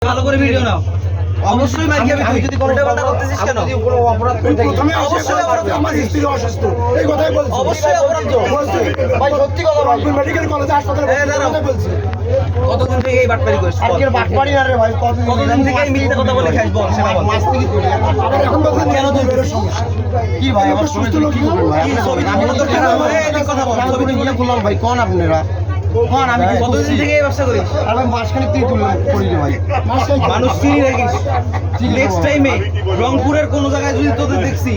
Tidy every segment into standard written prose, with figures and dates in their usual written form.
ভালো করে ভিডিও নাও। অবশ্যই মার খাবি তুই যদি উল্টাপাল্টা করতেছিস কেন? যদি কোনো অপরাধ করে থাকি প্রথমে অবশ্যই অপরাধ আমার স্ত্রী অসুস্থ এই কথাই বলছি। অবশ্যই অপরাধ বলছি ভাই সত্যি কথা ভাই মেডিকেল কলেজে হাসপাতালে কথা বলছি। কতদিন থেকে এই বাটপারি করিস? আর কি বাটপাড়ি না রে ভাই কতদিন থেকে এই মিথ্যা কথা বলে খাইস বল সেটা বল। মাস থেকে তুলি আবার এখন বলছেন কেন তুই বেরো সমস্যা কি ভাই আমার সুস্থ সুস্থ লোক কি করবেন ভাই কি আপনি ছবি আমি তো তুলে ধরে এই কথা বল। ছবি তুলে বললাম ভাই কোন আপনারা কোন আমি কি কতদিন করছি? থেকে এই ব্যবসা করিস? আর ভাই মাসখানেক থেকে তুললাম করি রে ভাই মানুষ চিনি রাখিস। ঠিক আছে নেক্সট বাবা। টাইমে রংপুরের কোন জায়গায় যদি তোদের দেখছি,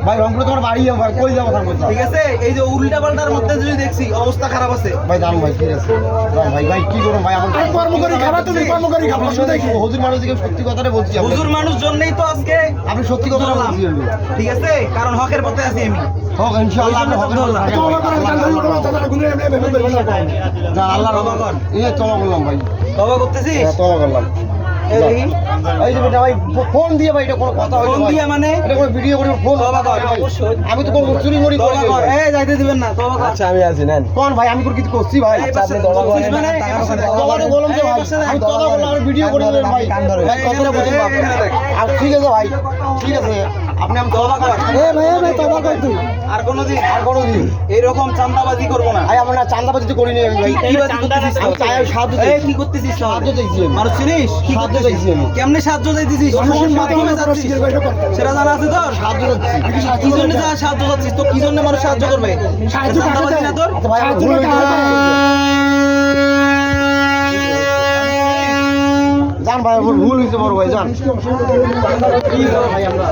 ভাই রংপুরে তোমার বাড়ি যাবো ভাই কই যাবো তার মধ্যে ঠিক আছে, এই যে উল্টা পাল্টার মধ্যে যদি দেখছি অবস্থা খারাপ আছে, ভাই জান ভাই ঠিক আছে যান ভাই ভাই কি করুন ভাই আমার আর কর্মকরী খাবার তুমি কর্মকরী খাবার অসুবিধা কি? হুজুর মানুষ দিকে সত্যি কথাটা বলছি আপনি। হুজুর মানুষ জন্যই তো আজকে আপনি সত্যি কথাটা ধরলাম। বলছি আমি ঠিক আছে, কারণ হকের পথে আছি আমি। হোক ইনশাআল্লাহ আপনি হকের পথে থাকেন তোমার ভাই। করে গান ধরে উঠো তাহলে গুনে এমনি ভেবে বের না পাও যা আল্লাহ তওবা কর। তওবা করলাম ভাই তওবা করতেছিস? হ্যাঁ, তওবা করলাম এই দেখি। এই যে বেটা ভাই ফোন দিয়ে ভাই এটা কোনো কথা হইলো ফোন ভাই দিয়া মানে? এটা কোনো ভিডিও করে ফোন তওবা কর, ভাই। অবশ্যই। আমি তো কোনো চুরি করি তওবা কর। এই যাইতে দিবেন না, তওবা কর। আমি আছি নেন কোন ভাই আমি কিছু করছি ভাই এই পাশে করছিস মানে? এই পাশে দেখ। তওবা তো বললাম যে এই ভাই পাশে দেখ। আমি তওবা করলাম আর ভিডিও করে দিলেন ভাই ভাই কথাটা বুঝুন বাপ এখানে দেখ। আর ঠিক আছে ভাই ঠিক আছে আপনি আমি তওবা কর। ভাই তবা কর তুই আর কোনোদিন আর কোনোদিন এইরকম চান্দাবাজি করবো না। ভাই আমরা চান্দাবাজি তো করিনি আমি ভাই কি বাজি করতেছিস? আমি চাই সাহায্য এই চাইছি কি করতেছিস? সাহায্য চাইছি আমি মানুষ চিনিস? কি সাহায্য করতেছিস? চাইছি আমি কেমনে সাহায্য চাইতেছিস? মানুষের কোন মাধ্যমে মাধ্যমে যাচ্ছিস? শিখের বাইরে করতে হবে। সেটা জানা আছে তোর? সাহায্য চাচ্ছি কি জন্য সাহায্য চাচ্ছিস? তো কি জন্য মানুষ সাহায্য করবে? সাহায্য কাকে চান্দাবাজি না দেয়? তোর? আচ্ছা ভাই আমার সাহায্য ভুল কাকে হয়েছে। দেয়? জান ভাই আমার ভুল হয়েছে বড় ভাই জান কি ভাই আমরা